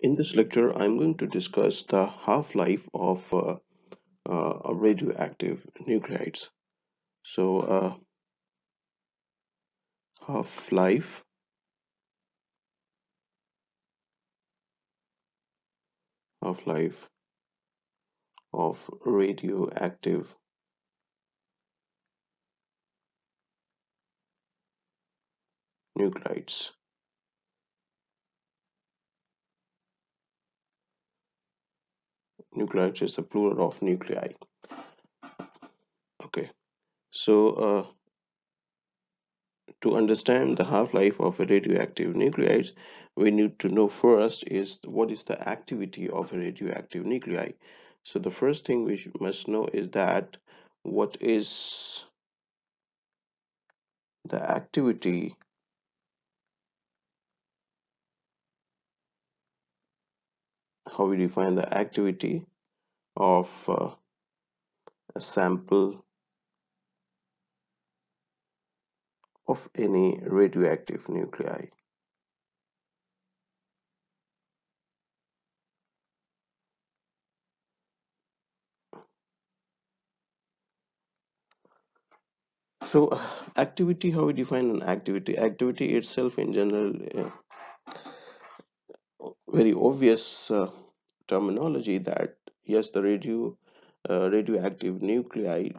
In this lecture, I'm going to discuss the half-life of radioactive nuclides. So, half-life half-life of radioactive nuclides. Nuclides is the plural of nuclei. Okay. So, to understand the half-life of a radioactive nuclides, we need to know first is what is the activity of a radioactive nuclei. So the first thing we must know is that what is the activity, how we define the activity of a sample of any radioactive nuclei. So activity, how we define an activity? Activity itself in general, very obvious terminology that yes, the radioactive nuclei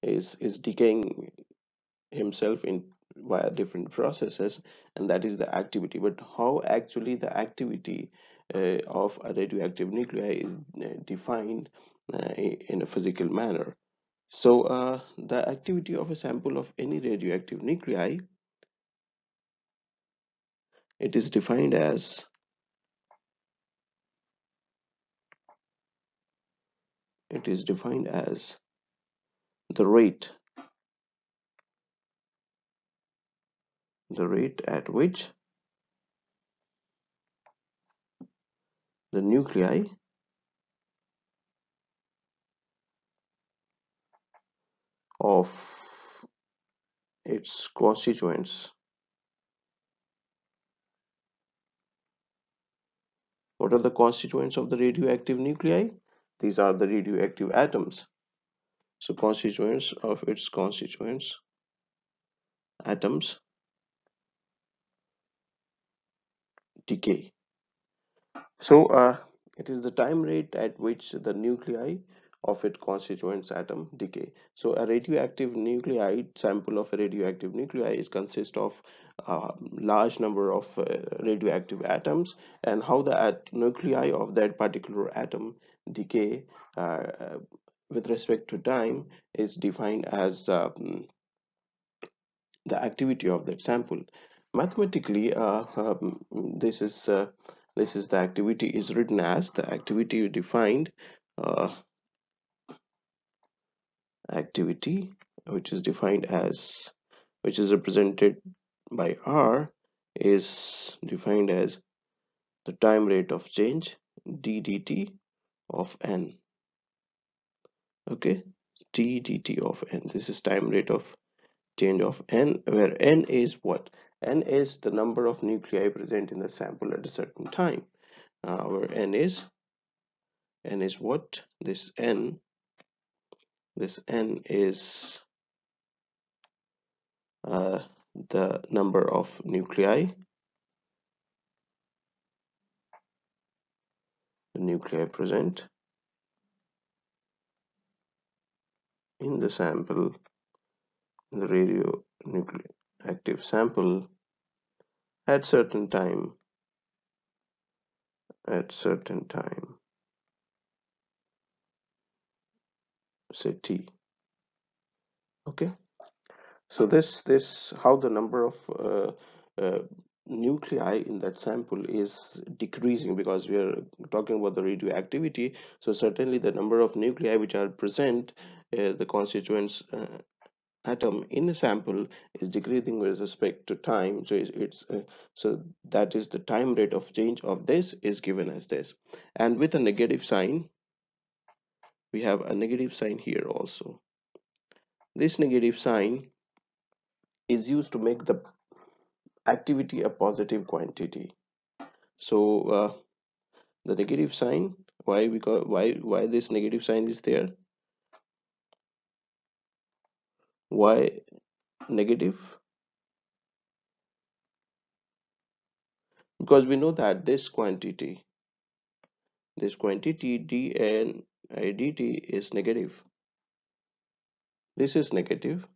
is decaying himself in via different processes, and that is the activity. But how actually the activity of a radioactive nuclei is defined in a physical manner? So the activity of a sample of any radioactive nuclei, it is defined as it is defined as the rate at which the nuclei of its constituents. What are the constituents of the radioactive nuclei? These are the radioactive atoms. So constituents of its constituents atoms decay. So it is the time rate at which the nuclei of its constituents atom decay. So a radioactive nuclide sample of a radioactive nuclei is consist of a large number of radioactive atoms, and how the nuclei of that particular atom decay with respect to time is defined as the activity of that sample. Mathematically, this is the activity is written as the activity defined uh, activity, which is defined as, which is represented by R, is defined as the time rate of change d dt of n. Okay, d dt of n. This is time rate of change of n, where n is what? N is the number of nuclei present in the sample at a certain time. Where n is what? This n is uh, the number of nuclei, the nuclei present in the sample, in the radioactive sample at certain time, say t. Okay. So this how the number of uh, nuclei in that sample is decreasing, because we are talking about the radioactivity. So certainly the number of nuclei which are present, the constituents atom in a sample, is decreasing with respect to time. So so that is the time rate of change of this is given as this, and with a negative sign, we have a negative sign here also. This negative sign is used to make the activity a positive quantity. So the negative sign, why? Because why this negative sign is there? Why negative? Because we know that this quantity dn dt is negative. This is negative.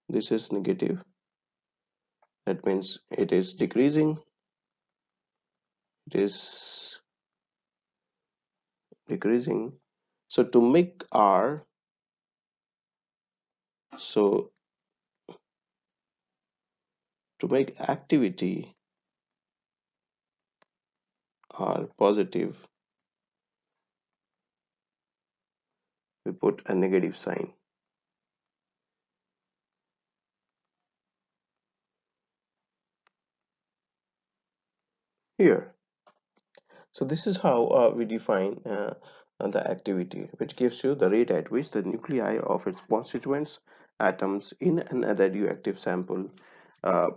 This is negative. That means it is decreasing. It is decreasing. So to make r, so to make activity r positive, we put a negative sign here. So this is how we define the activity, which gives you the rate at which the nuclei of its constituents atoms in an radioactive sample uh,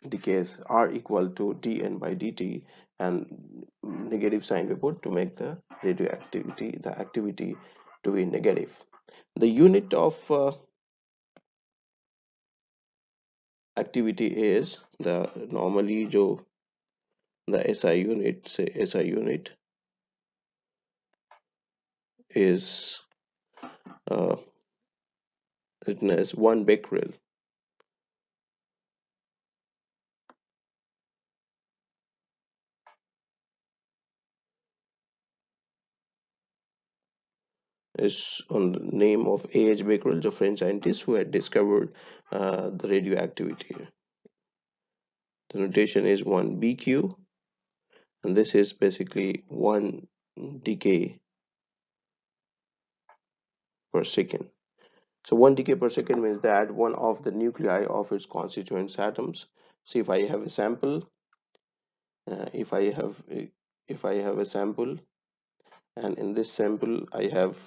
decays are equal to dn by dt, and negative sign we put to make the radioactivity, the activity, to be negative. The unit of activity is the normally jo the SI unit, say SI unit is uh, written as 1 becquerel. Is on the name of A.H. Becquerel, the French scientist who had discovered the radioactivity. The notation is 1 BQ, and this is basically 1 decay per second. So 1 decay per second means that one of the nuclei of its constituent atoms. See, if I have a sample, uh, if I have if I have a sample, and in this sample I have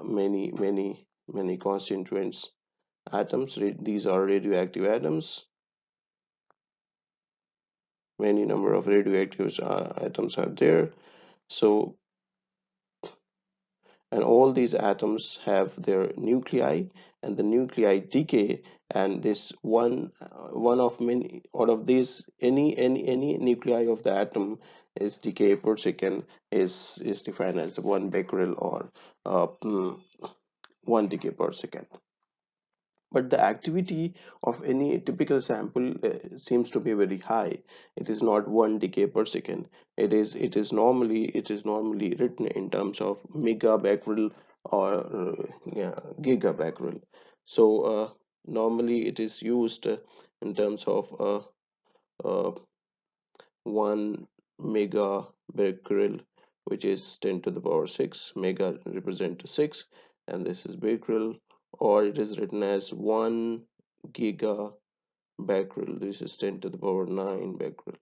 many constituents atoms. These are radioactive atoms. Many number of radioactive atoms are there. So, and all these atoms have their nuclei, and the nuclei decay, and this one of many out of these, any nuclei of the atom is decay per second, is defined as 1 becquerel, or uh, mm, 1 decay per second. But the activity of any typical sample seems to be very high. It is not 1 decay per second. It is normally written in terms of megabecquerel or yeah, gigabecquerel. So normally it is used in terms of uh, 1 megabecquerel, which is 10 to the power 6. Mega represent 6, and this is becquerel, or it is written as 1 gigabecquerel. This is 10 to the power 9 becquerel.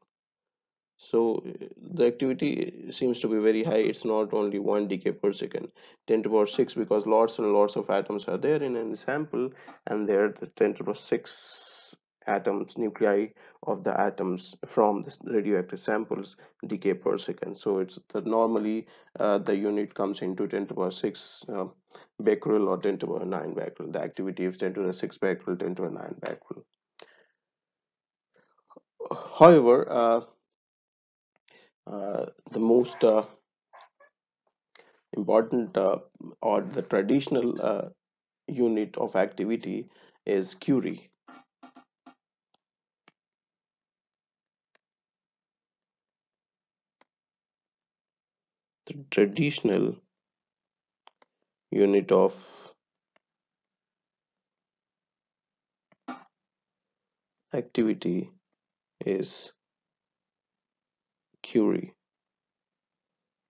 So the activity seems to be very high. It's not only 1 decay per second, 10 to the power 6, because lots and lots of atoms are there in a sample, and there the 10 to the power 6 atoms, nuclei of the atoms from the radioactive samples decay per second. So it's the normally the unit comes into 10 to the power 6 becquerel, or 10 to the power 9 becquerel. The activity is 10 to the 6 becquerel, 10 to the 9 becquerel. However, the most important or the traditional unit of activity is Curie. The traditional unit of activity is Curie.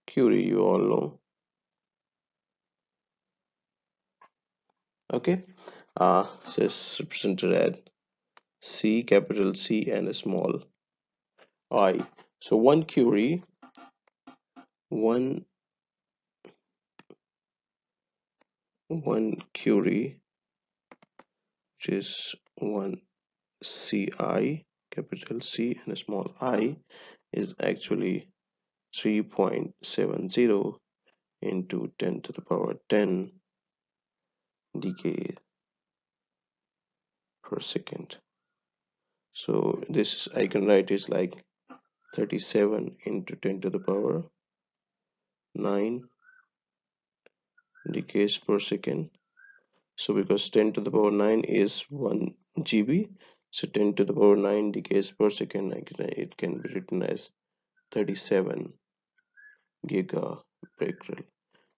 Curie, you all know. Okay, so it's represented as C, capital C, and a small I. So one one Curie, which is 1 Ci, capital C and a small I is actually 3.70 into 10 to the power 10 decay per second. So this I can write is like 37 into 10 to the power 9 decays per second. So because 10 to the power 9 is 1 GB, so 10 to the power 9 decays per second, it can be written as 37 gigabecquerel.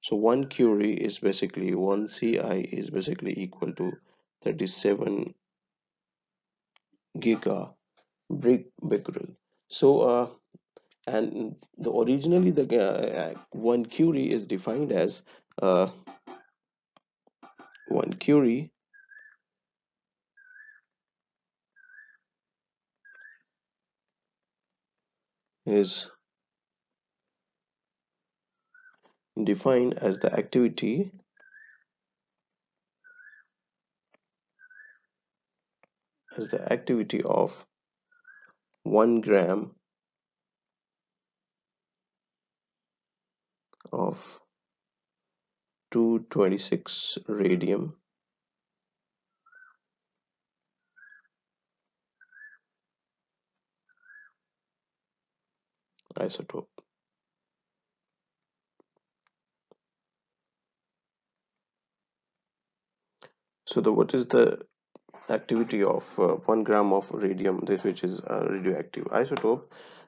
So 1 curie is basically 1 CI is basically equal to 37 gigabecquerel. So and originally the 1 curie is defined as 1 curie is defined as the activity of 1 gram of 226 radium isotope. So the what is the activity of 1 gram of radium, this which is a radioactive isotope,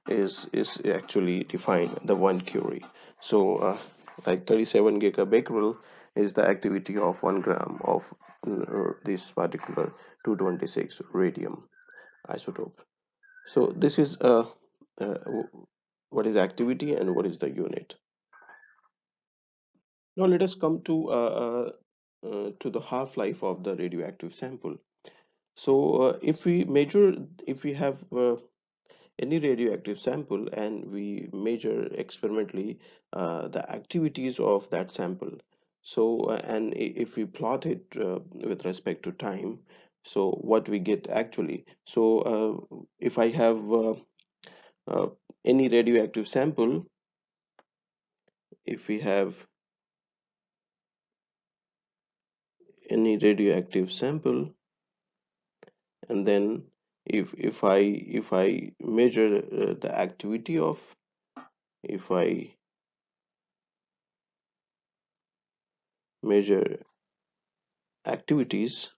is actually defined the 1 curie. So like 37 gigabecquerel is the activity of 1 gram of this particular 226 radium isotope. So this is uh, what is activity and what is the unit. Now let us come to the half-life of the radioactive sample. So if we have any radioactive sample and we measure experimentally the activities of that sample. So and if we plot it with respect to time, so what we get actually. So if I have uh, any radioactive sample, if we have any radioactive sample, and then if I measure the activity of, if I measure activities,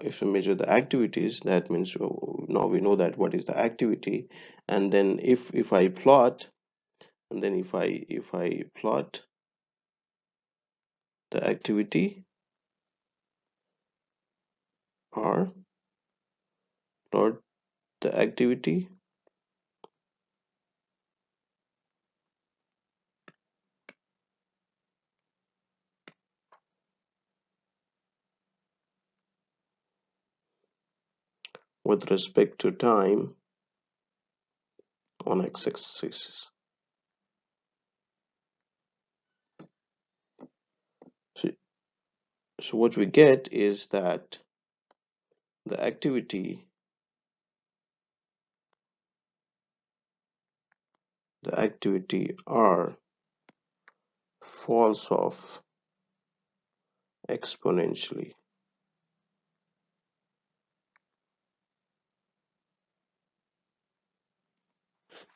if we measure the activities, that means now we know that what is the activity. And then if I plot, and then if I plot the activity, or plot the activity, with respect to time on x-axis. So, so what we get is that the activity R falls off exponentially.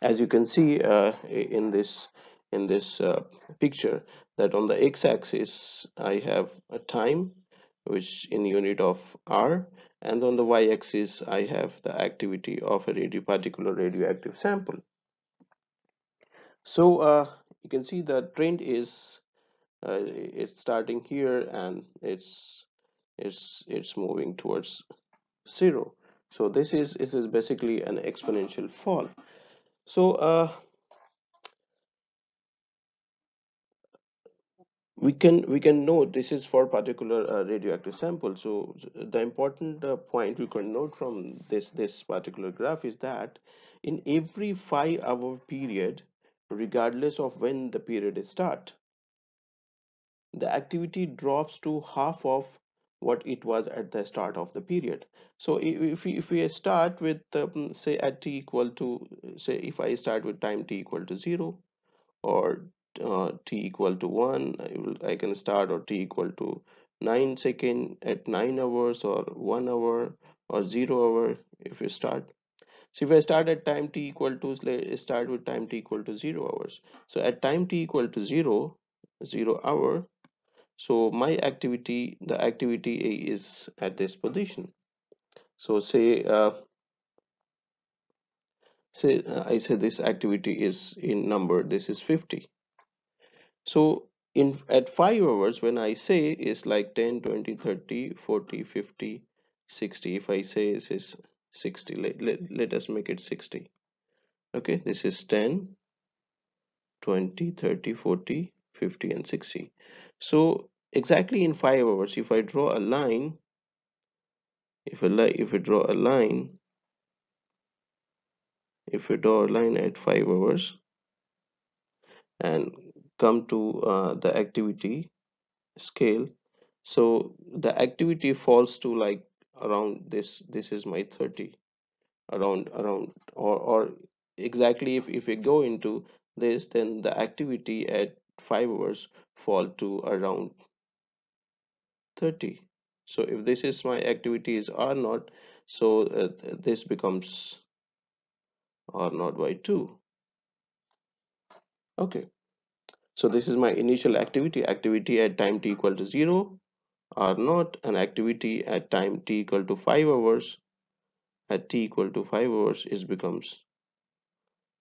As you can see in this picture, that on the x-axis I have a time which in unit of R, and on the y-axis I have the activity of a particular radioactive sample. So you can see the trend is it's starting here, and it's moving towards 0. So this is basically an exponential fall. So we can note this is for particular radioactive sample. So the important point we can note from this particular graph is that in every 5-hour period, regardless of when the period is start, the activity drops to half of what it was at the start of the period. So if we start with say at t equal to, say if I start with time t equal to 0, or t equal to 1, I can start, or t equal to 9 second at 9 hours, or 1 hour, or 0 hour. If you start, so if I start at time t equal to, let's start with time t equal to 0 hours. So at time t equal to 0 hour, so my activity, the activity A is at this position. So I say this activity is in number, this is 50. So in at 5 hours, when I say is like 10, 20, 30, 40, 50, 60. If I say this is 60, let us make it 60. Okay, this is 10, 20, 30, 40, 50, and 60. So exactly in 5 hours, if I draw a line, if I draw a line, if we draw a line at 5 hours and come to the activity scale, so the activity falls to like around this is my 30, around, or exactly, if we go into this, then the activity at 5 hours fall to around 30. So if this is my activity is r naught, so this becomes r naught by 2. Okay, so this is my initial activity at time t equal to 0, r naught, and activity at time t equal to 5 hours, at t equal to 5 hours is becomes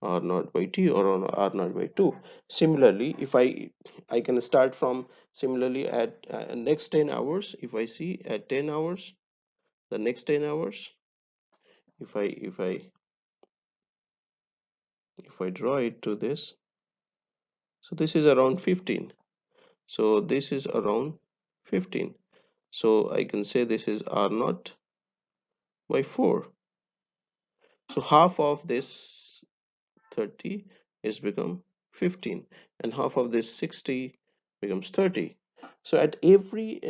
r naught by t, or on r naught by 2. Similarly, if I can start from, similarly at next 10 hours, if I see at 10 hours, the next 10 hours, if I draw it to this, so this is around 15. So this is around 15. So I can say this is r naught by 4. So half of this 30 is become 15, and half of this 60 becomes 30. So at every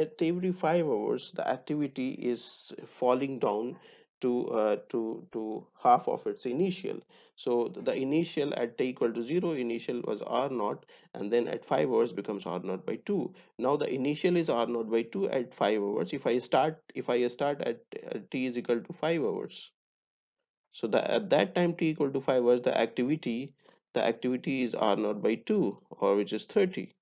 5 hours, the activity is falling down to half of its initial. So the initial at t equal to 0, initial was r naught, and then at 5 hours becomes r naught by 2. Now the initial is r naught by 2 at 5 hours. If I start at t is equal to 5 hours, so at that time t equal to 5 hours, the activity is r naught by 2, or which is 30.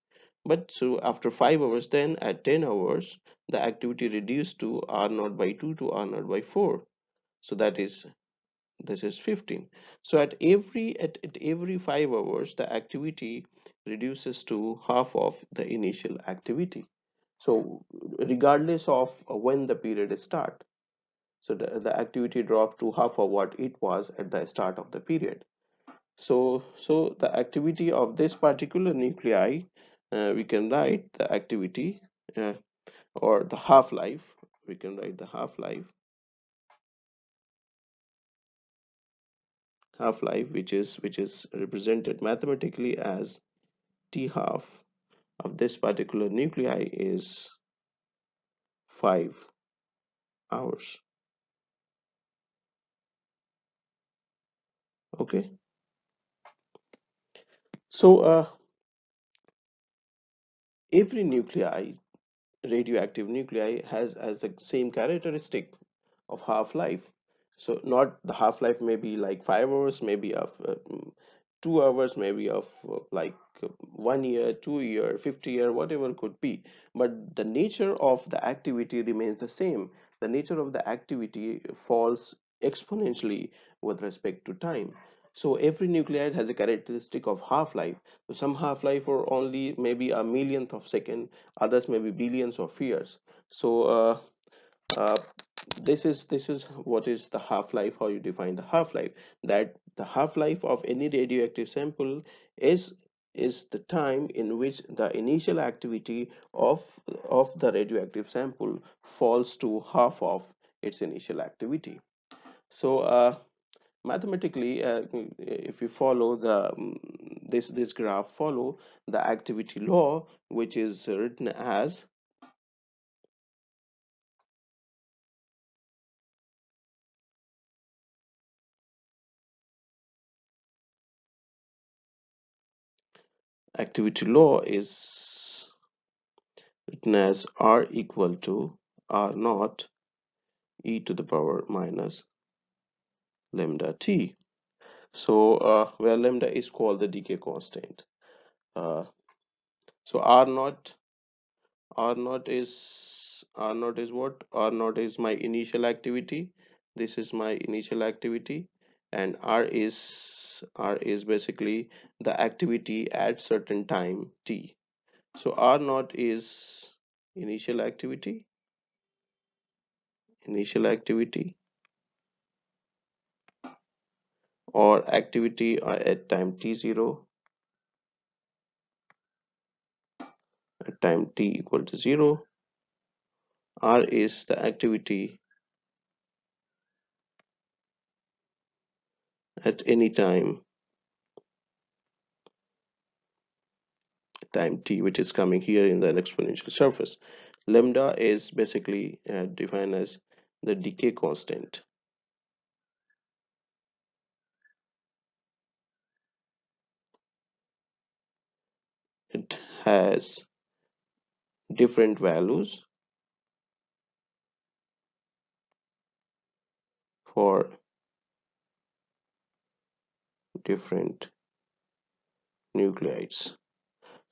But so after 5 hours, then at 10 hours, the activity reduced to r naught by 2 to r naught by 4. So that is, this is 15. So at every 5 hours, the activity reduces to half of the initial activity. So regardless of when the period start, so the activity dropped to half of what it was at the start of the period. So the activity of this particular nuclei, we can write the activity, uh, or the half-life. We can write the half-life, which is represented mathematically as t half of this particular nuclei is 5 hours. Okay, so every nuclei, radioactive nuclei, has the same characteristic of half-life. So not the half-life may be like 5 hours, maybe of 2 hours, maybe of like 1 year, 2 year, 50 year, whatever could be, but the nature of the activity remains the same. The nature of the activity falls exponentially with respect to time. So every nuclide has a characteristic of half-life. So some half-life for only maybe a millionth of second, others maybe billions of years. So uh, this is what is the half-life, how you define the half-life, that the half-life of any radioactive sample is the time in which the initial activity of the radioactive sample falls to half of its initial activity. So mathematically, if you follow the this graph, follow the activity law, which is written as activity law is written as R equal to R naught e to the power minus lambda t. So where lambda is called the decay constant. Uh, so R naught is what? R naught is my initial activity. This is my initial activity, and R is basically the activity at certain time t. So R naught is initial activity, initial activity, or activity at time t0, at time t equal to 0. R is the activity at any time t, which is coming here in the exponential surface. Lambda is basically defined as the decay constant. It has different values for different nuclides.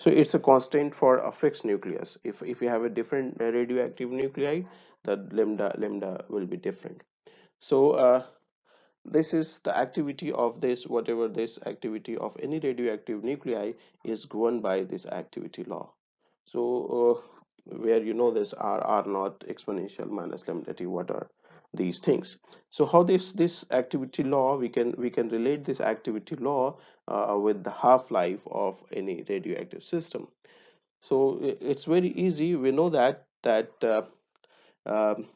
So it's a constant for a fixed nucleus. If you have a different radioactive nuclide, the lambda will be different. So this is the activity of this, whatever this activity of any radioactive nuclei is governed by this activity law. So where you know this r naught exponential minus lambda t, what are these things? So how this activity law, we can relate this activity law with the half-life of any radioactive system. So it's very easy. We know that um,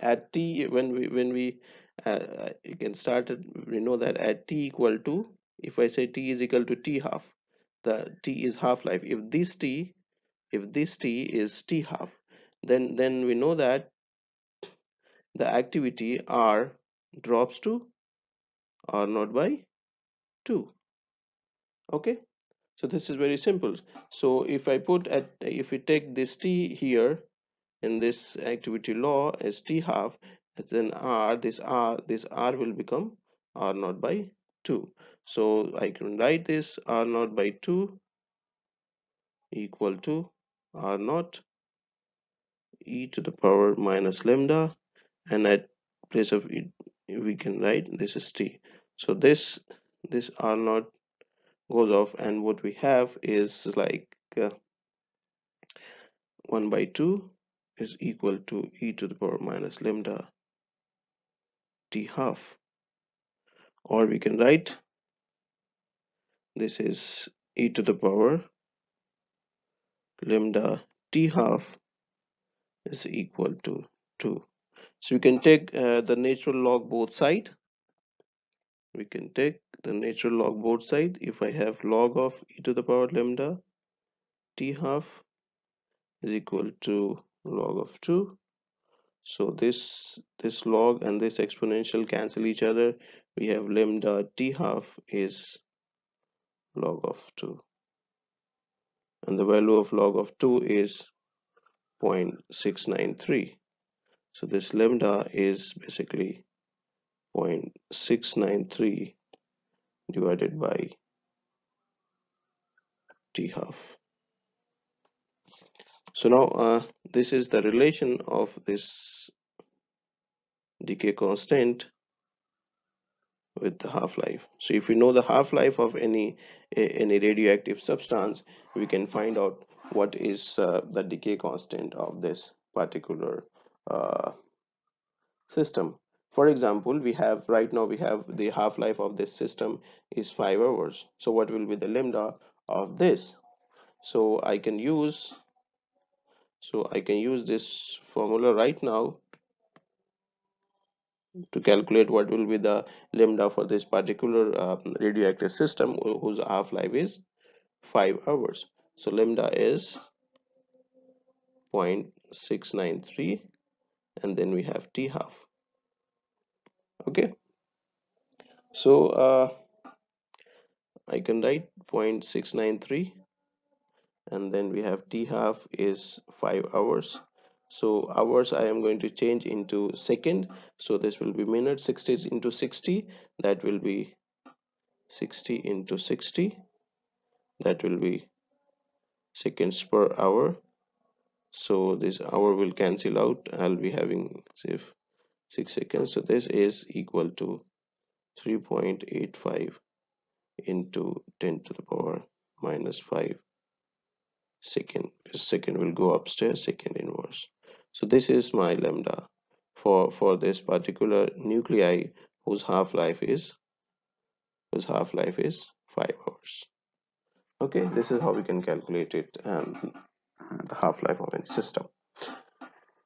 at t, when we you can start it, we know that at t equal to, if I say t is equal to t half, the t is half life. If this t is t half, then we know that the activity r drops to r naught by 2. Okay, so this is very simple. So if we take this t here in this activity law as t half, then this r will become r naught by 2. So I can write this r naught by 2 equal to r naught e to the power minus lambda, and at place of it we can write this is t. So this r naught goes off, and what we have is like 1 by 2 is equal to e to the power minus lambda t half, or we can write this is e to the power lambda t half is equal to 2. So we can take the natural log both side. We can take the natural log both side. If I have log of e to the power lambda t half is equal to log of 2. So this log and this exponential cancel each other. We have lambda t half is log of 2, and the value of log of 2 is 0.693. So this lambda is basically 0.693 divided by t half. So now this is the relation of this decay constant with the half-life. So if we know the half-life of any radioactive substance, we can find out what is the decay constant of this particular uh, system. For example, we have the half-life of this system is 5 hours. So what will be the lambda of this? So I can use this formula right now. to calculate what will be the lambda for this particular radioactive system whose half-life is 5 hours. So lambda is 0.693, and then we have t half. Okay, so I can write 0.693, and then we have t half is 5 hours. So hours I am going to change into second, so this will be minutes. 60 into 60, that will be 60 into 60, that will be seconds per hour. So this hour will cancel out. I'll be having say 6 seconds, so this is equal to 3.85 into 10 to the power minus 5 second, because second will go upstairs, second inverse. So this is my lambda for this particular nuclei whose half-life is 5 hours. Okay, this is how we can calculate it, and the half-life of any system,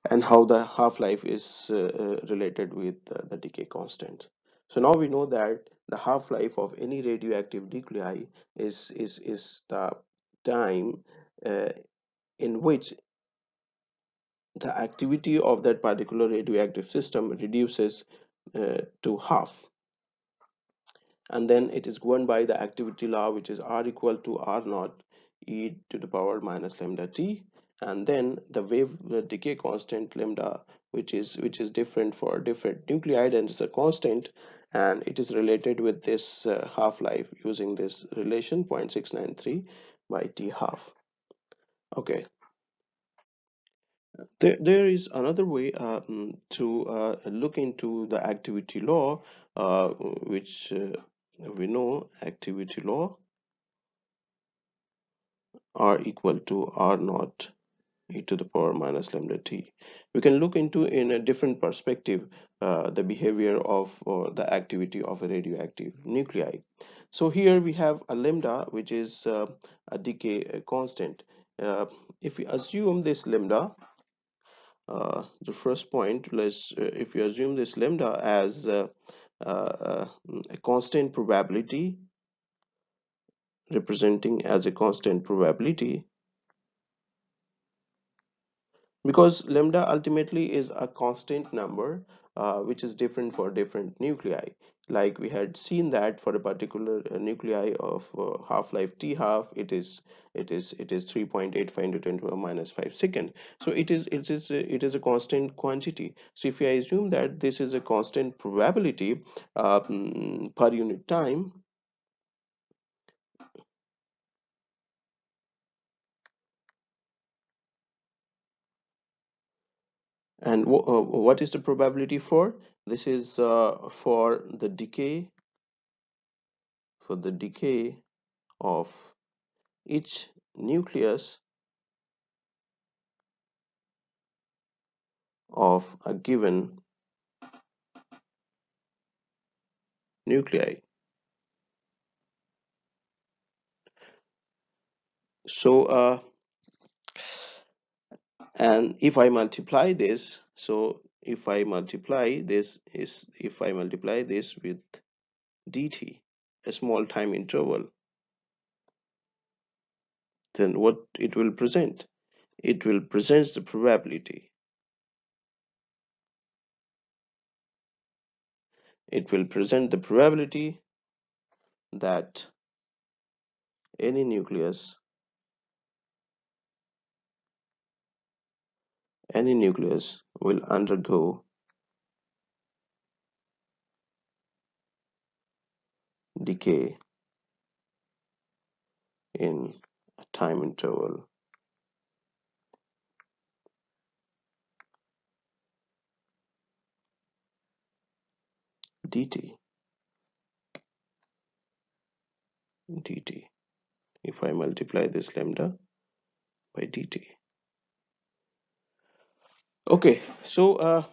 and how the half-life is related with the decay constant. So now we know that the half-life of any radioactive nuclei is the time uh, in which the activity of that particular radioactive system reduces to half, and then it is governed by the activity law, which is R equal to R naught e to the power minus lambda t, and then the wave decay constant lambda, which is different for different nuclide, and it's a constant, and it is related with this half-life using this relation 0.693 by t half. Okay, there is another way to look into the activity law, which we know activity law R equal to R naught e to the power minus lambda t. We can look into in a different perspective the behavior of or the activity of a radioactive nuclei. So here we have a lambda, which is a decay constant. If we assume this lambda, the first point, let's if you assume this lambda as a constant probability, representing as a constant probability, because lambda ultimately is a constant number which is different for different nuclei. Like we had seen that for a particular nuclei of half-life t half, it is 3.85 into 10 to the minus 5 second. So it is a constant quantity. So if I assume that this is a constant probability per unit time, and what is the probability for? This is for the decay of each nucleus of a given nuclei. So and if I multiply this, so if I multiply this with dt, a small time interval, then what it will present? It will present the probability. It will present the probability that any nucleus will undergo decay in a time interval dt. If I multiply this lambda by dt. Okay, so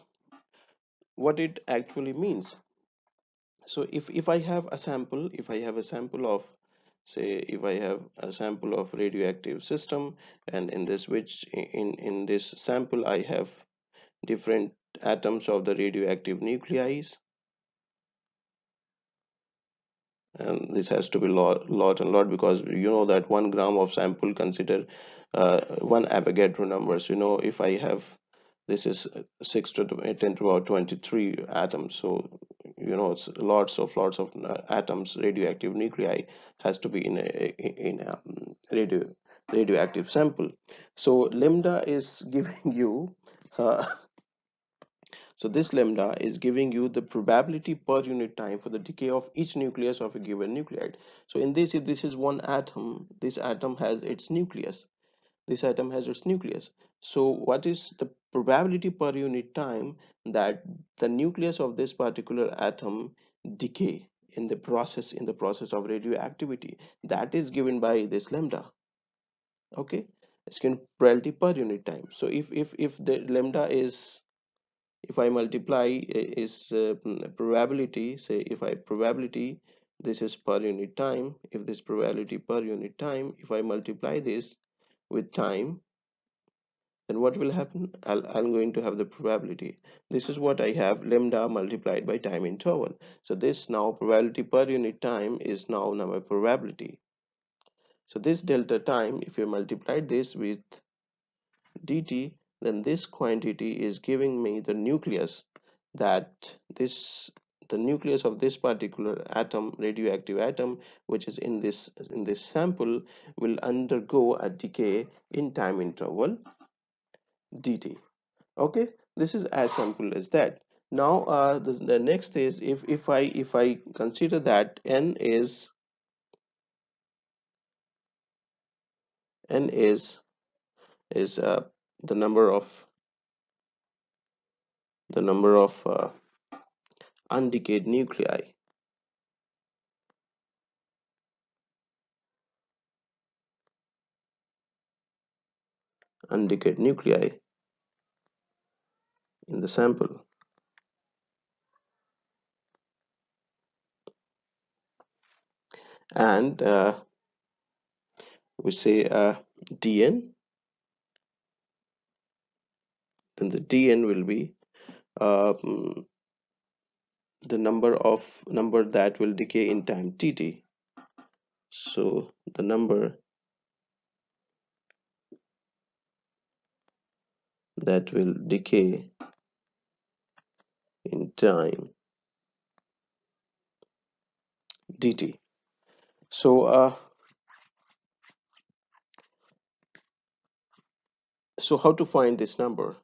what it actually means. So if I have a sample, of, say, if I have a sample of radioactive system, and in this which in this sample I have different atoms of the radioactive nuclei, and this has to be lot and lot, because you know that 1 gram of sample consider 1 Avogadro numbers. If I have, this is 6 to the 10 to the power 23 atoms, so it's lots of atoms, radioactive nuclei has to be in a radioactive sample. So lambda is giving you uh, so this lambda is giving you the probability per unit time for the decay of each nucleus of a given nuclide. So in this, if this is one atom, this atom has its nucleus. This atom has its nucleus. So what is the probability per unit time that the nucleus of this particular atom decay in the process of radioactivity? That is given by this lambda. Okay, it's given probability per unit time. So if the lambda is, if I multiply is probability, say if I probability, this is per unit time. If this probability per unit time, if I multiply this with time, then what will happen? I'm going to have the probability. This is what I have, lambda multiplied by time interval. So this now probability per unit time is now my probability. So this delta time, if you multiply this with dt, then this quantity is giving me the nucleus, that the nucleus of this particular atom, radioactive atom, which is in this sample, will undergo a decay in time interval dt. Okay, this is as simple as that. Now the next is, if I consider that n is the number of undecayed nuclei, undecayed nuclei in the sample, and we say dn, then the dn will be mm, the number that will decay in time tt. So the number that will decay in time dt. So how to find this number?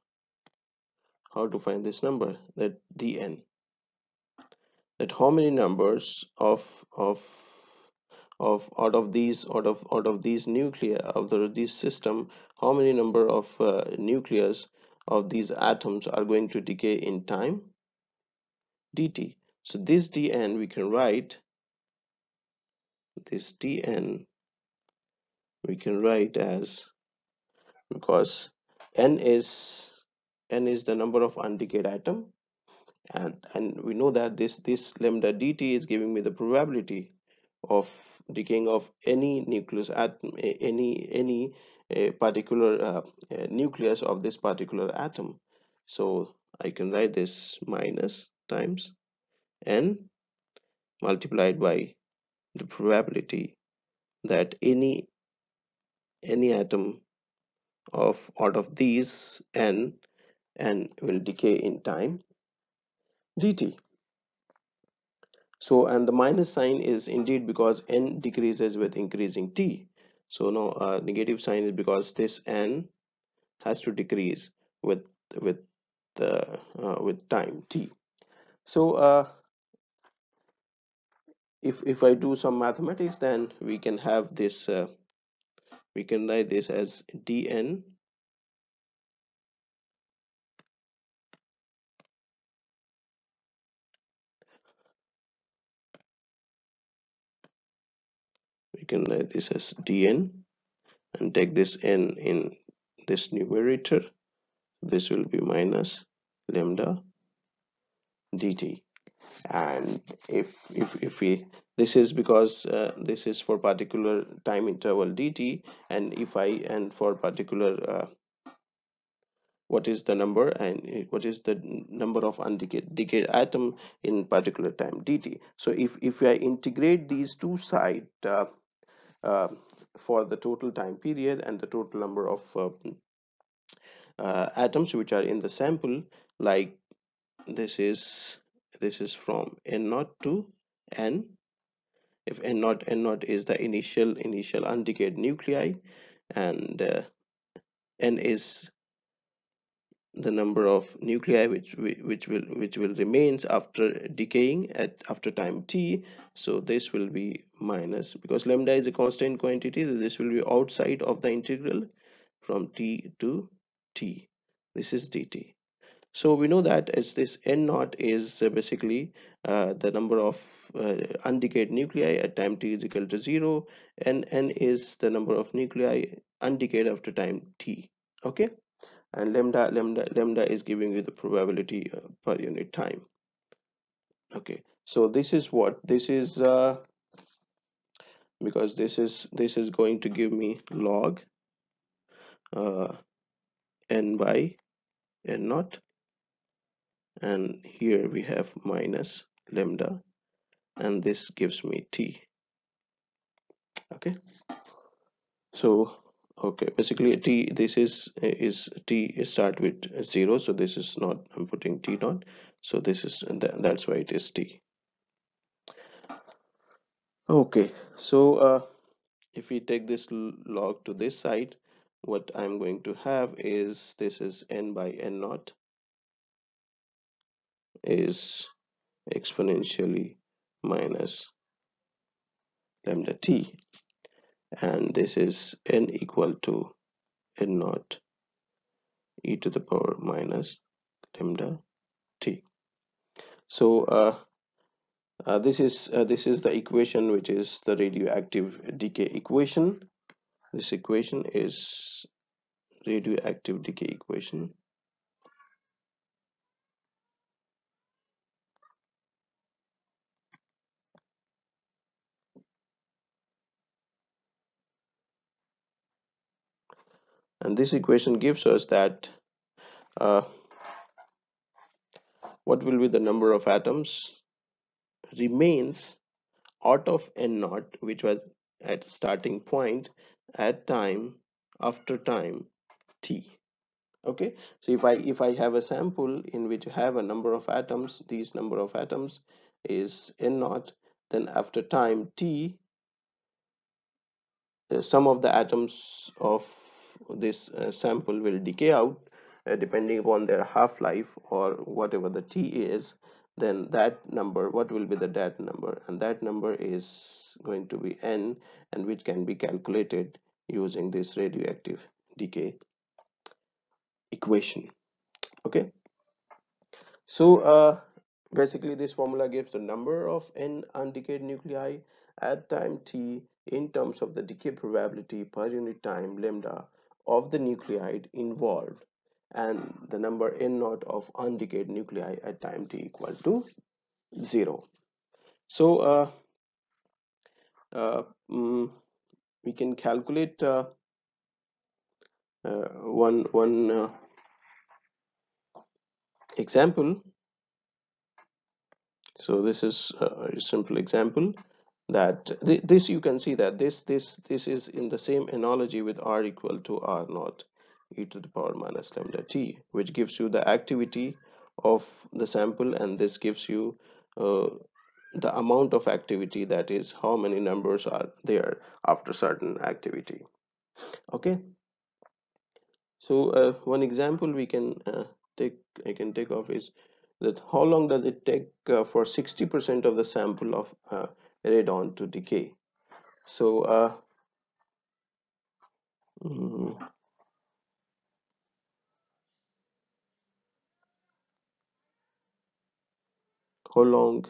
That dn, that how many numbers of out of these nuclei of this system, how many number of nucleus of these atoms are going to decay in time dt. So this dn we can write, this dn we can write as, because n is the number of undecayed atom, and we know that this lambda dt is giving me the probability of decaying of any nucleus atom, any particular nucleus of this particular atom. So I can write this minus times n multiplied by the probability that any atom of out of these n will decay in time dt. So, and the minus sign is indeed because n decreases with increasing t. So no, negative sign is because this n has to decrease with with with time t. So if I do some mathematics, then we can have this, we can write this as dn, we can write this as dn, and take this n in this numerator. This will be minus lambda dt. And if we, this is because this is for particular time interval dt, and if I, and for particular what is the number and what is the number of undecayed atom in particular time dt. So if I integrate these two sides uh, for the total time period and the total number of atoms which are in the sample, like this is from n naught to n. If n naught is the initial undecayed nuclei, and n is the number of nuclei which will remains after decaying at after time t. So this will be minus, because lambda is a constant quantity, so this will be outside of the integral from t to t. This is dt. So we know that as this n naught is basically the number of undecayed nuclei at time t is equal to 0, and n is the number of nuclei undecayed after time t. Okay, and lambda is giving you the probability per unit time. Okay, so this is what this is because this is going to give me log uh, n by n naught, and here we have minus lambda, and this gives me t. Okay, so okay, basically t, this is t start with 0, so this is not, I'm putting t naught, so this is, and that's why it is t. Okay, so if we take this log to this side, what I'm going to have is this is n by n naught is exponentially minus lambda t, and this is n equal to n naught e to the power minus lambda t. So this is the equation, which is the radioactive decay equation. This equation is radioactive decay equation, and this equation gives us that uh, what will be the number of atoms remains out of n naught, which was at starting point at time after time t. Okay, so if I have a sample in which I have a number of atoms, these number of atoms is n naught, then after time t, some of the atoms of this sample will decay out depending upon their half-life or whatever the t is. Then that number, what will be the that number, and that number is going to be n, and which can be calculated using this radioactive decay equation. Okay, so basically this formula gives the number of n undecayed nuclei at time t in terms of the decay probability per unit time lambda of the nuclide involved, and the number n naught of undecayed nuclei at time t equal to 0. So uh, mm, we can calculate one example. So this is a simple example that this, you can see that this is in the same analogy with r equal to r naught e to the power minus lambda t, which gives you the activity of the sample, and this gives you uh, the amount of activity, that is how many numbers are there after certain activity. Okay, so one example we can take I can take off is that how long does it take for 60% of the sample of radon to decay. So mm, how long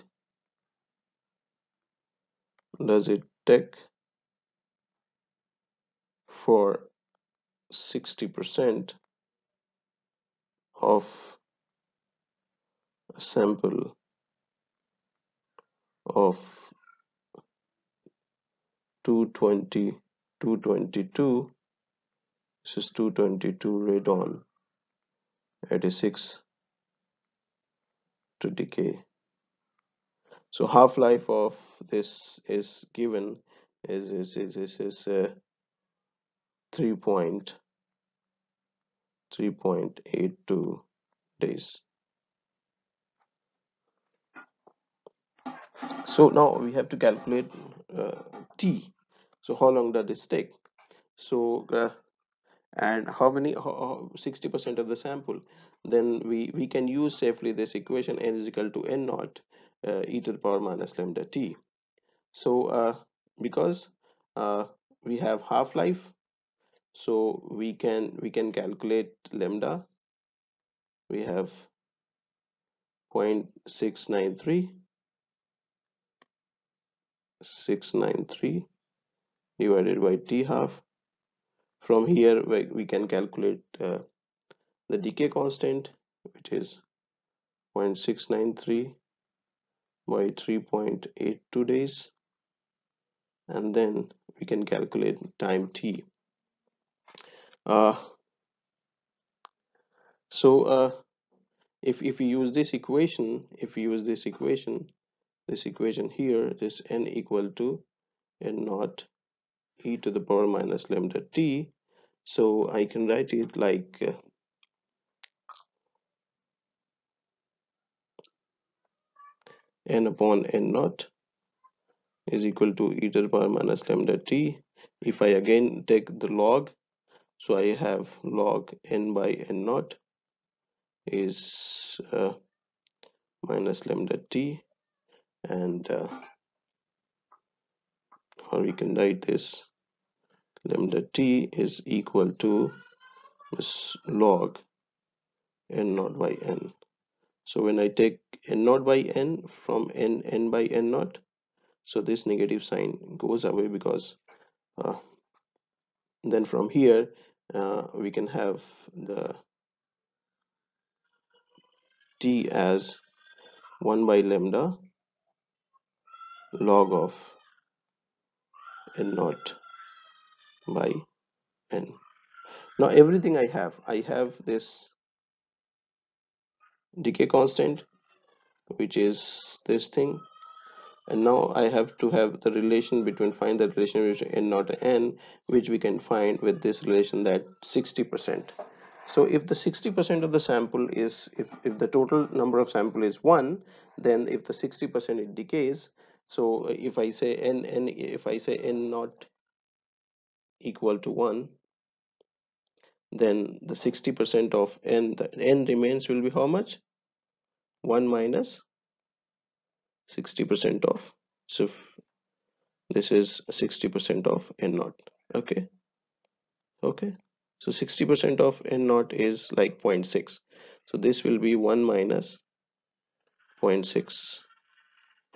does it take for 60% of a sample of 220 222, this is 222 radon 86 to decay. So half-life of this is given is 3.82 days. So now we have to calculate uh, t. So how long does this take? So and how many 60% of the sample, then we can use safely this equation n is equal to n naught e to the power minus lambda t. So because we have half-life, so we can calculate lambda. We have 0.693 divided by t half. From here we can calculate the decay constant, which is 0.693 by 3.82 days, and then we can calculate time t. uh, so if we use this equation, this equation here, this n equal to n naught e to the power minus lambda t, so I can write it like n upon n naught is equal to e to the power minus lambda t. If I again take the log, so I have log n by n naught is minus lambda t, and or we can write this lambda t is equal to this log n naught by n. So when I take n naught by n from n by n naught, so this negative sign goes away, because uh, then from here we can have the t as 1 by lambda log of n naught by n. Now everything I have this decay constant, which is this thing, and now I have to have the relation between, find the relation between n naught and n, which we can find with this relation, that 60%. So if the 60% of the sample is, if the total number of sample is 1, then if the 60% it decays, so if I say if I say n naught equal to 1, then the 60% of n, the n remains will be how much? 1 minus 60% of, so this is 60% of n naught. Okay, so 60% of n naught is like zero point 0.6, so this will be 1 minus 0.6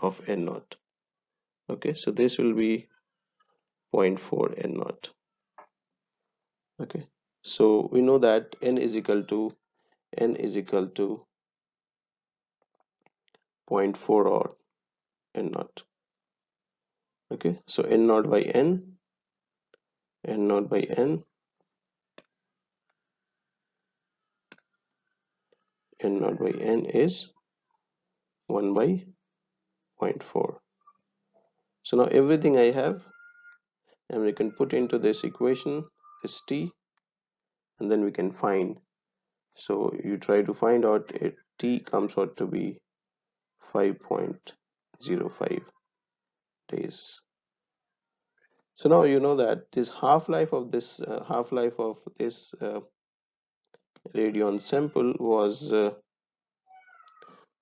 of n naught. Okay, so this will be 0.4 n naught. Okay, so we know that n is equal to 0.4 or n naught. Okay, so n naught by n, n naught by n, n naught by n is 1 by 0.4. So now everything I have, and we can put into this equation this t, and then we can find. So you try to find out it, t comes out to be 5.05 days. So now you know that this half-life of this radion sample was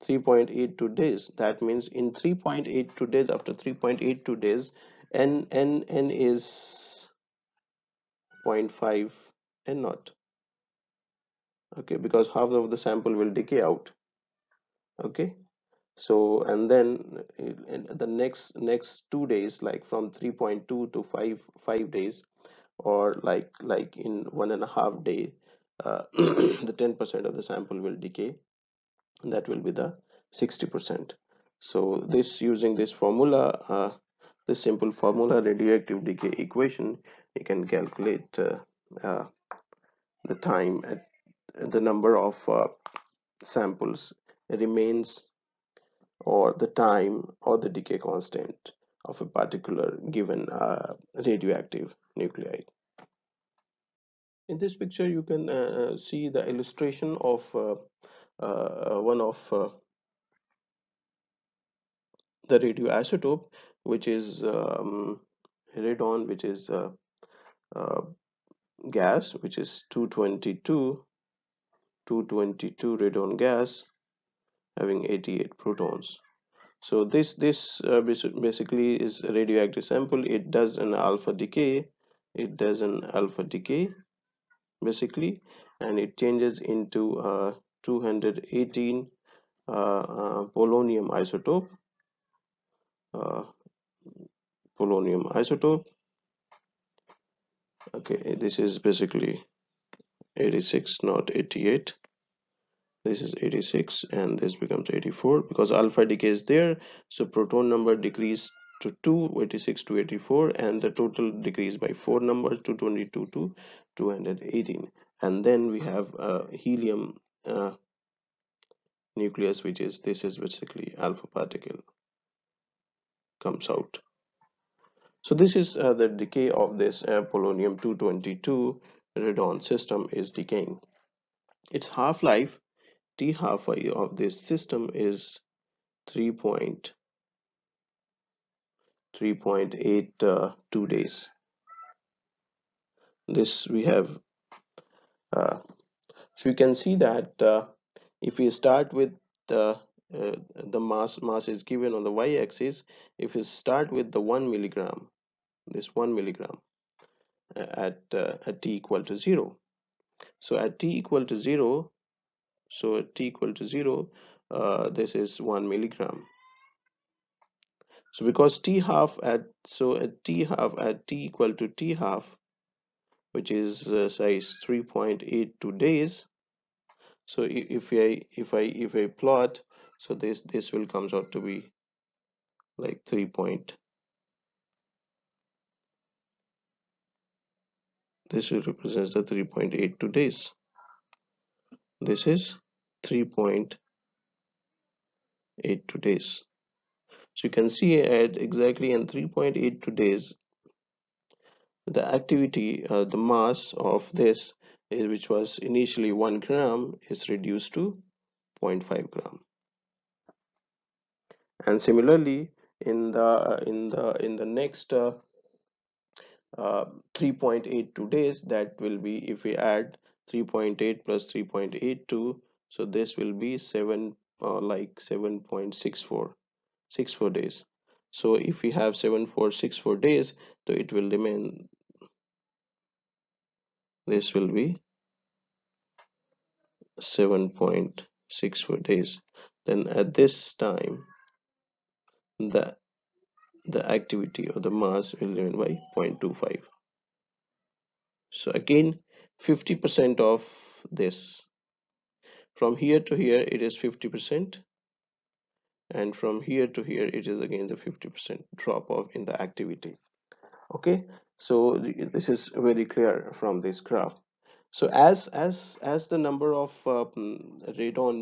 3.82 days. That means in 3.82 days, after 3.82 days, n is zero point 0.5 n naught. Okay, because half of the sample will decay out. Okay, so and then in the next 2 days, like from 3.2 to 5 days, or like in 1.5 day, the 10% of the sample will decay, and that will be the 60%. So this, using this formula, this simple formula, radioactive decay equation, you can calculate uh, the time at the number of samples remains, or the time or the decay constant of a particular given radioactive nuclei. In this picture you can see the illustration of one of the radioisotope, which is radon, which is uh, gas, which is 222 radon gas having 88 protons. So this basically is a radioactive sample. It does an alpha decay. It does an alpha decay basically, and it changes into 218 polonium isotope. Uh, polonium isotope. Okay, this is basically 86, not 88. This is 86 and this becomes 84 because alpha decay is there, so proton number decreased to 2, 86 to 84, and the total decreased by 4 numbers, 222 to 218. And then we have helium nucleus, which is, this is basically alpha particle comes out. So this is the decay of this polonium 222 radon system is decaying. Its half-life, T half of this system is 3.82 days. This we have, so you can see that if we start with uh, the mass is given on the y-axis. If we start with the 1 milligram, this 1 milligram at t equal to 0. So at t equal to 0, so at t equal to 0, this is 1 milligram. So because t half at, so at t half at t equal to t half, which is size 3.82 days. So if I plot, so this will comes out to be like 3 point, this will represents the 3.82 days. This is 3.82 days. So you can see at exactly in 3.82 days, the activity, the mass of this is, which was initially 1 gram, is reduced to 0.5 gram. And similarly, in the next 3.82 days, that will be, if we add 3.8 plus 3.82, so this will be 7 like 7.64 days. So if we have 7.464 days, so it will remain, this will be 7.64 days. Then at this time, the activity or the mass will remain by 0.25. So again, 50% of this, from here to here it is 50%, and from here to here it is again the 50% drop off in the activity. Okay, so this is very clear from this graph. So as the number of radon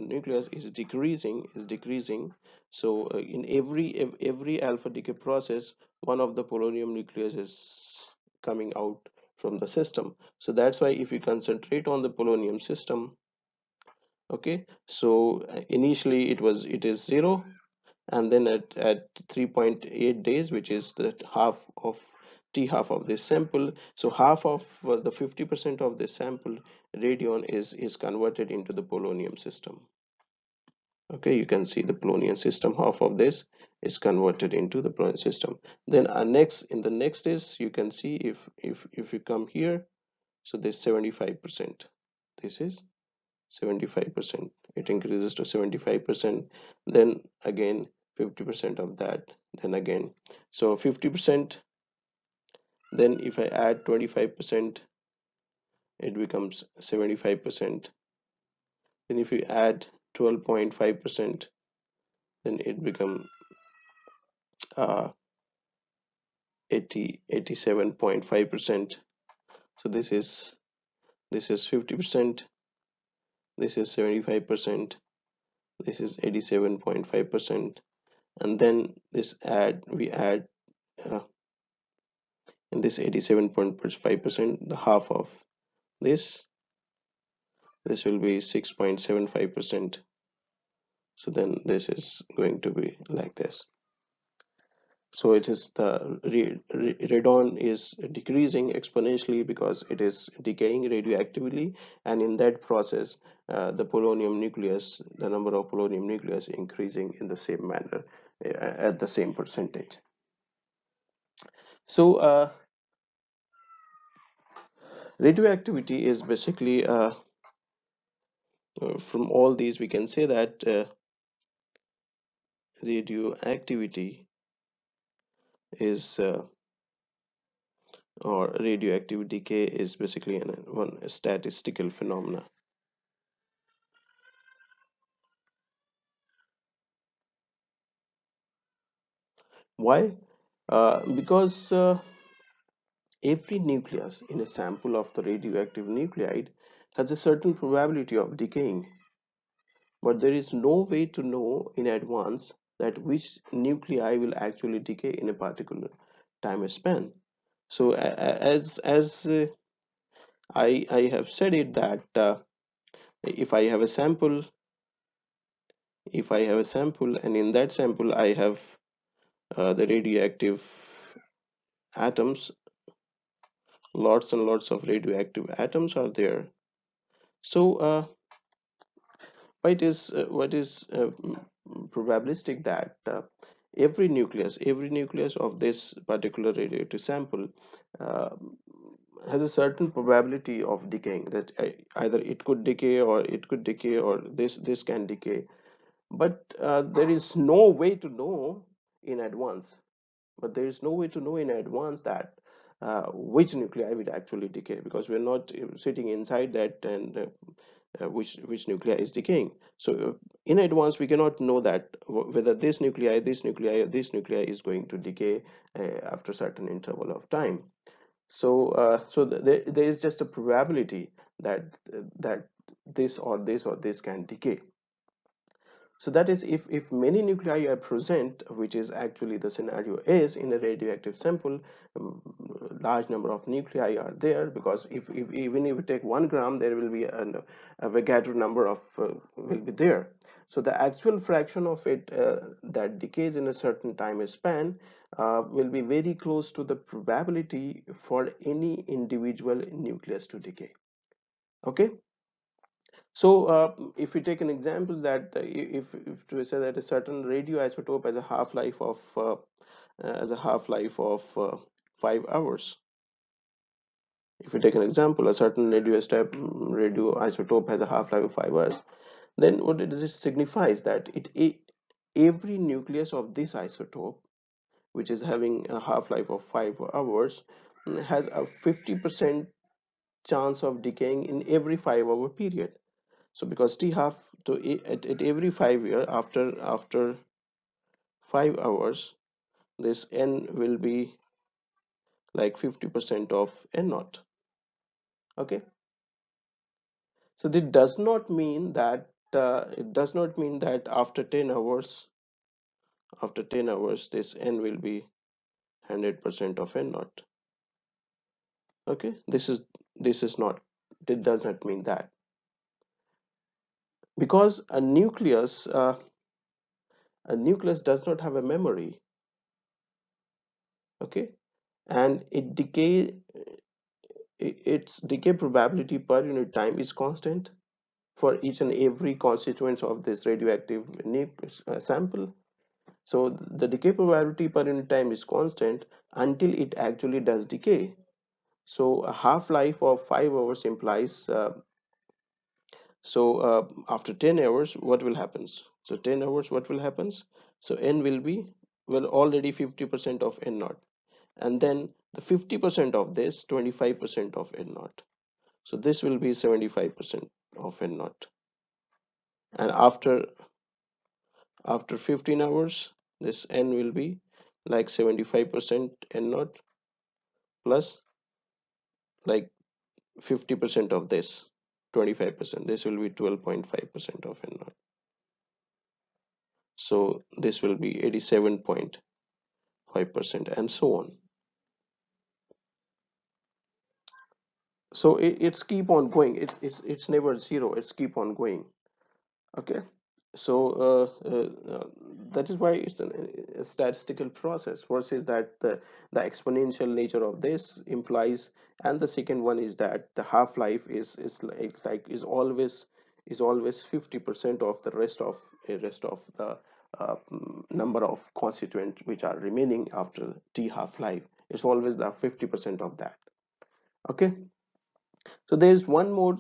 nucleus is decreasing. So in every alpha decay process, one of the polonium nucleus is coming out from the system. So that's why if you concentrate on the polonium system, okay, so initially it is 0, and then at 3.8 days, which is the half of t half of this sample, so half of the 50% of this sample radion is converted into the polonium system. Okay, you can see the polonium system, half of this is converted into the polonium system. Then next, in the next is, you can see if you come here, so this 75%, this is 75%, it increases to 75%, then again 50% of that, then again, so 50%, then if I add 25%, it becomes 75%, then if you add 12.5%, then it becomes 87.5%. So this is this is 50%, this is 75%, this is 87.5%, and then this add we add uh, in this 87.5%, the half of this this will be 6.75%. So then this is going to be like this. So it is the radon is decreasing exponentially because it is decaying radioactively, and in that process the polonium nucleus, the number of polonium nucleus increasing in the same manner, at the same percentage. So radioactivity is basically from all these we can say that radioactivity is or radioactive decay is basically one statistical phenomena. Why? Because every nucleus in a sample of the radioactive nuclide has a certain probability of decaying, but there is no way to know in advance that which nuclei will actually decay in a particular time span. So as I have said it that if I have a sample, if I have a sample and in that sample I have the radioactive atoms, lots and lots of radioactive atoms are there. So what is probabilistic that every nucleus of this particular radioactive sample uh, has a certain probability of decaying, that either it could decay or it could decay or this can decay, but there is no way to know in advance, but there is no way to know in advance that which nuclei will actually decay, because we're not sitting inside that, and which nuclei is decaying. So in advance we cannot know that whether this nuclei or this nuclei is going to decay after certain interval of time. So there is just a probability that that this or this can decay. So that is if many nuclei are present, which is actually the scenario is in a radioactive sample, large number of nuclei are there, because if even if you take 1 gram, there will be a Avogadro number of will be there. So the actual fraction of it that decays in a certain time span will be very close to the probability for any individual nucleus to decay. Okay. So, if we take an example that if to say that a certain radioisotope has a half-life of 5 hours. If we take an example, a certain radioisotope has a half-life of 5 hours. Then what does it signifies that every nucleus of this isotope, which is having a half-life of 5 hours, has a 50% chance of decaying in every 5 hour period. So because t half to at every 5 year, after 5 hours, this n will be like 50% of n naught. Okay, so this does not mean that it does not mean that after 10 hours this n will be 100% of n naught. Okay, this is not, it does not mean that, because a nucleus does not have a memory. Okay, and its decay probability per unit time is constant for each and every constituents of this radioactive sample. So the decay probability per unit time is constant until it actually does decay. So a half-life of 5 hours implies after 10 hours what will happens? So 10 hours what will happens? So n will be, well, already 50% of n naught, and then the 50% of this 25% of n naught. So this will be 75% of n naught, and after 15 hours this n will be like 75% n naught plus like 50% of this, 25%, this will be 12.5% of n naught. So this will be 87.5%, and so on. So it's keep on going. It's never zero. It's keep on going. Okay. So that is why it's a statistical process, versus that the exponential nature of this implies. And the second one is that the half-life is always 50% of the rest of the number of constituents which are remaining after t half-life. It's always the 50% of that. Okay. So there is one more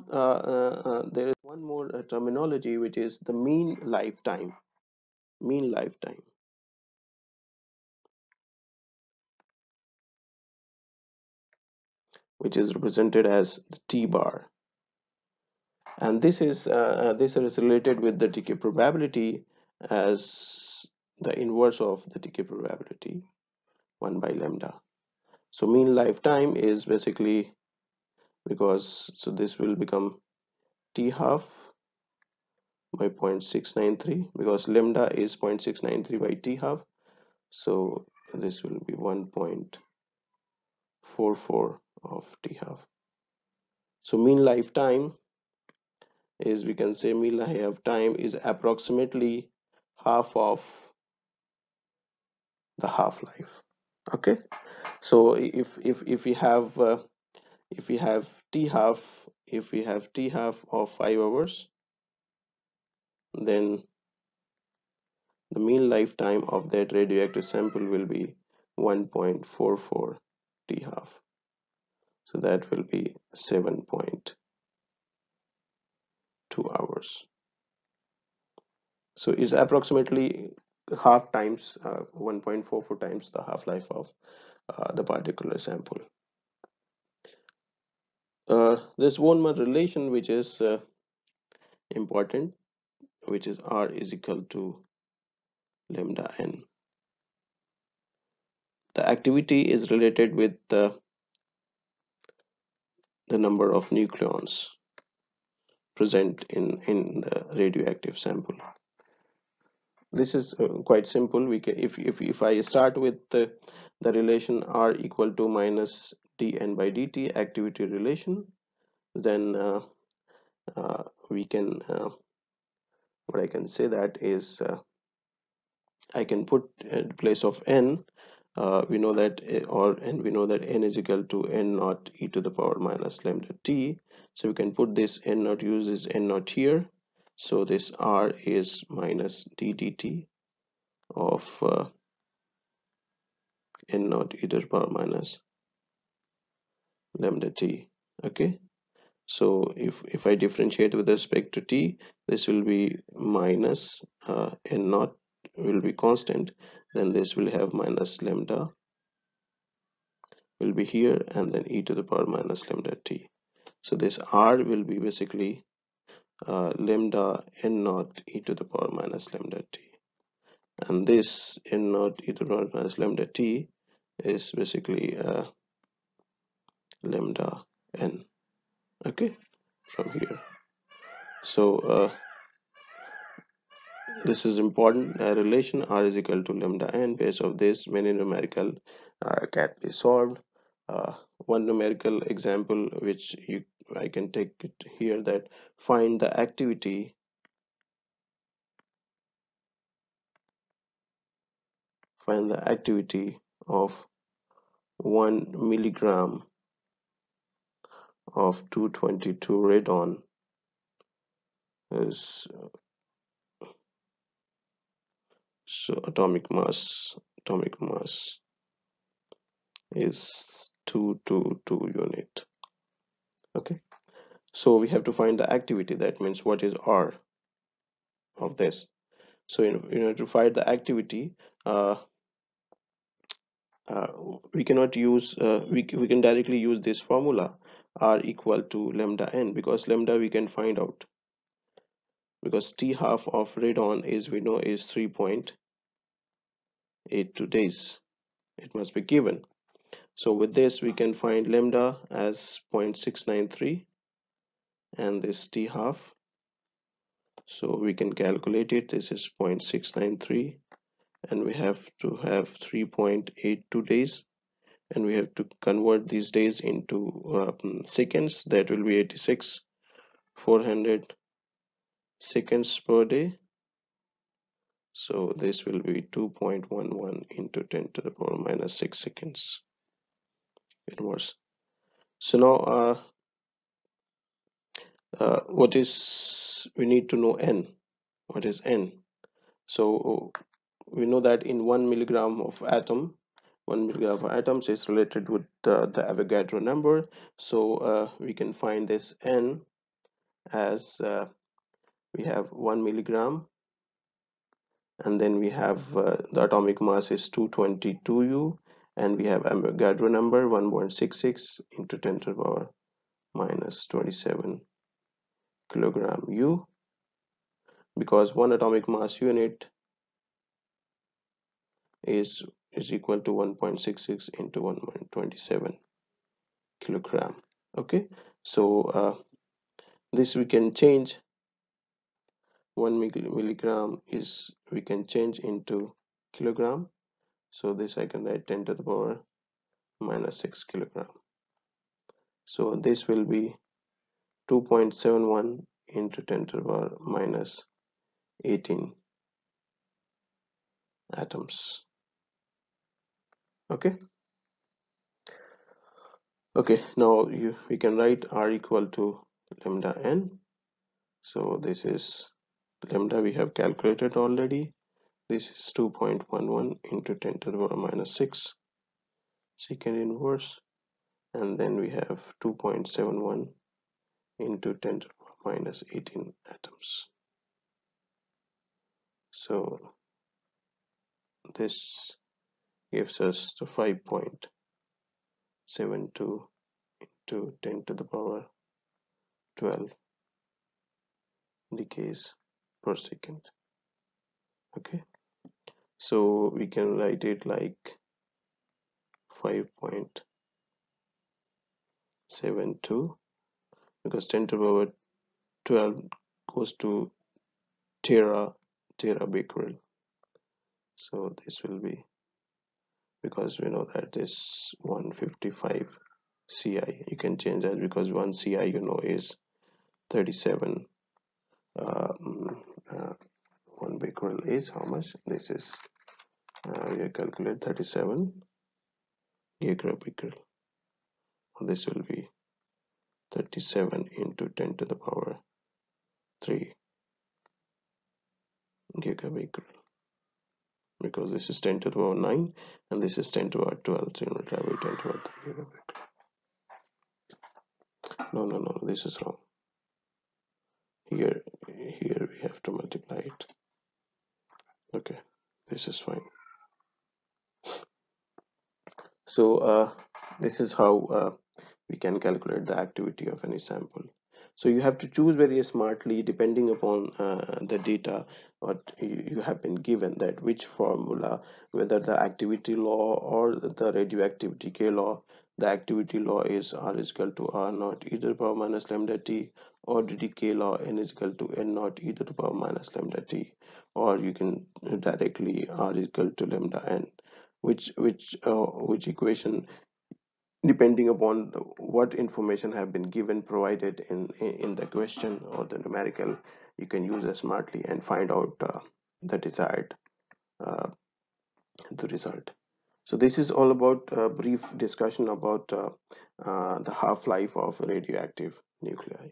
terminology, which is the mean lifetime. Mean lifetime, which is represented as the t bar, and this is related with the decay probability as the inverse of the decay probability, 1 by lambda. So mean lifetime is basically, because so this will become t half by 0.693, because lambda is 0.693 by t half. So this will be 1.44 of t half. So mean lifetime is, we can say, mean lifetime is approximately half of the half-life. Okay. So if we have t half, if we have t half of 5 hours, then the mean lifetime of that radioactive sample will be 1.44 t half. So that will be 7.2 hours. So it's approximately half times 1.44 times the half-life of the particular sample. There's one more relation which is important, which is R is equal to lambda n. The activity is related with the number of nucleons present in the radioactive sample. This is quite simple. We can, if I start with the relation R equal to minus dn by dt, activity relation, then we can what I can say that is I can put in place of n, we know that we know that n is equal to n naught e to the power minus lambda t. So we can put this n naught, use this n naught here. So this R is minus d dt of n naught e to the power minus lambda t. Okay. So if I differentiate with respect to t, this will be minus n naught will be constant, then this will have minus lambda will be here, and then e to the power minus lambda t. So this R will be basically lambda n naught e to the power minus lambda t, and this n naught e to the power minus lambda t is basically lambda n. Okay, from here. So this is important relation. R is equal to lambda n. Based of this, many numerical can be solved. One numerical example which I can take it here, that find the activity of 1 milligram of 222 radon is so atomic mass is 222 unit. Okay, so we have to find the activity. That means what is R of this. So in order to find the activity, uh, uh, we cannot use we can directly use this formula, R equal to lambda n, because lambda we can find out, because t half of radon is, we know, is 3.82 days. It must be given. So with this we can find lambda as 0.693 and this t half. So we can calculate it. This is 0.693 and we have to have 3.82 days, and we have to convert these days into seconds. That will be 86,400 seconds per day. So this will be 2.11 into 10 to the power minus 6 seconds inverse. So now what is, we need to know n. What is n? So we know that in 1 milligram of atom, 1 milligram of atoms is related with the Avogadro number. So we can find this n as we have 1 milligram, and then we have the atomic mass is 222 u, and we have Avogadro number 1.66 into 10 to the power minus 27 kilogram u, because one atomic mass unit is equal to 1.66 into 1.27 kilogram. Okay, so this we can change. 1 milligram is, we can change into kilogram. So this I can write 10 to the power minus 6 kilogram. So this will be 2.71 into 10 to the power minus 18 atoms. Okay. Okay, now we can write R equal to lambda n. So this is lambda we have calculated already. This is 2.11 into 10 to the power minus 6 secant inverse, and then we have 2.71 into 10 to the power minus 18 atoms. So this gives us the 5.72 into 10 to the power 12 decays per second. Okay, so we can write it like 5.72, because 10 to the power 12 goes to terabecquerel. So this will be, because we know that this 155 Ci, you can change that because 1 Ci is 37. 1 becquerel is how much? This is we calculate 37 gigabecquerel. This will be 37 into 10 to the power 3 gigabecquerel, because this is 10 to the power 9 and this is 10 to the power 12, so you multiply by 10 to the power 3 gigabecquerel. No, this is wrong. Here we have to multiply it. Okay, this is fine. So this is how we can calculate the activity of any sample. So you have to choose very smartly depending upon the data what you have been given, that which formula, whether the activity law or the radioactive decay law. The activity law is R is equal to R naught e to the power minus lambda t, or the decay law N is equal to N naught e to the power minus lambda t, or you can directly R is equal to lambda n. Which equation, depending upon what information have been given provided in the question or the numerical, you can use it smartly and find out the desired uh, the result. So this is all about a brief discussion about the half-life of radioactive nuclei.